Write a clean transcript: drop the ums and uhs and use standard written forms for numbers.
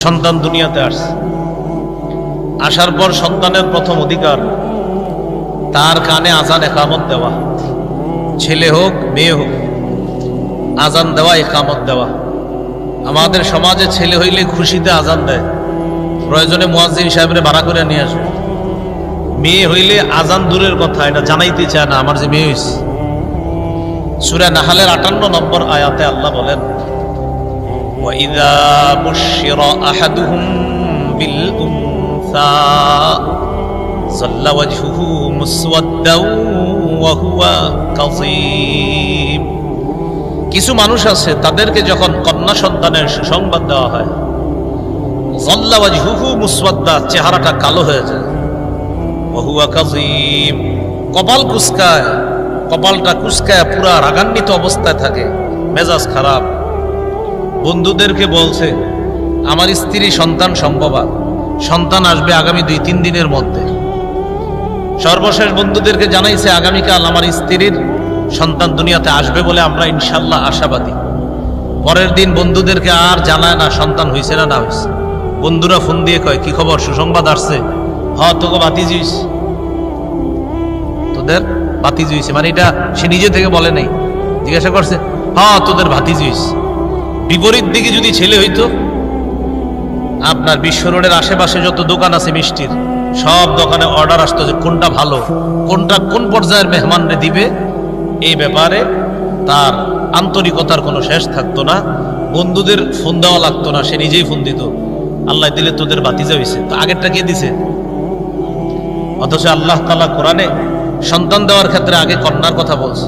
সন্তান দুনিয়াতে আসছে, আসার পর সন্তানের প্রথম অধিকার তার কানে আজান একামত দেওয়া, ছেলে হোক মেয়ে হোক, আজান দেওয়া একামত দেওয়া। আমাদের সমাজে ছেলে হইলে খুশিতে আজান দেয়, প্রয়োজনে মুয়াজ্জিন সাহেবরে ভাড়া করে নিয়ে আসবে। মেয়ে হইলে আজান দূরের কথা, এটা জানাইতে চায় না আমার যে মেয়ে হয়েছে। সূরা নাহলের 58 নম্বর আয়াতে আল্লাহ বলেন, وَإِذَا بُشِّرَ أَحَدُهُم بِالْأُنثَى ظَلَّ وَجْهُهُ مُسْوَدًّا وَهُوَ كَظِيمٌ। কিছু মানুষ আছে তাদেরকে যখন কন্যা সন্তানের সুসংবাদ দেওয়া হয়, ظَلَّ وَجْهُهُ مُسْوَدًّا, চেহারাটা কালো হয়ে যায়, وَهُوَ كَظِيمٌ, কপাল কুঁচকায়, কপালটা কুঁচকায় পুরা রাগান্বিত অবস্থায় থাকে, মেজাজ খারাপ। বন্ধুদেরকে বলছে আমার স্ত্রী সন্তান সম্ভবা, সন্তান আসবে আগামী 2-3 দিনের মধ্যে। সর্বশেষ বন্ধুদেরকে জানাইছে আগামীকাল আমার স্ত্রীর সন্তান দুনিয়াতে আসবে বলে আমরা ইনশাল্লাহ আশাবাদী। পরের দিন বন্ধুদেরকে আর জানায় না সন্তান হয়েছে না না হয়েছে। বন্ধুরা ফোন দিয়ে কয় কি খবর, সুসংবাদ আসছে? তোকে বাতিজি হইছে, তোদের বাতিজি হইছে। মানে এটা সে নিজে থেকে বলে নাই, জিজ্ঞাসা করছে তোদের ভাতিজি হইছে। বিপরীত দিকে যদি ছেলে হইতো, আপনার বিশ্ব রোডের আশেপাশে যত দোকান আছে মিষ্টির, সব দোকানে অর্ডার আসতো যে কোনটা ভালো, কোনটা কোন পর্যায়ের মেহমানরে দিবে, এই ব্যাপারে তার আন্তরিকতার কোনো শেষ থাকতো না। বন্ধুদের ফোন দেওয়া লাগতো না, সে নিজেই ফোন দিত, আল্লাহ দিলে তোদের ভাতিজা হইছে। তো আগেরটা কে দিছে? অথচ আল্লাহ তাআলা কোরআনে সন্তান দেওয়ার ক্ষেত্রে আগে কন্যার কথা বলছে।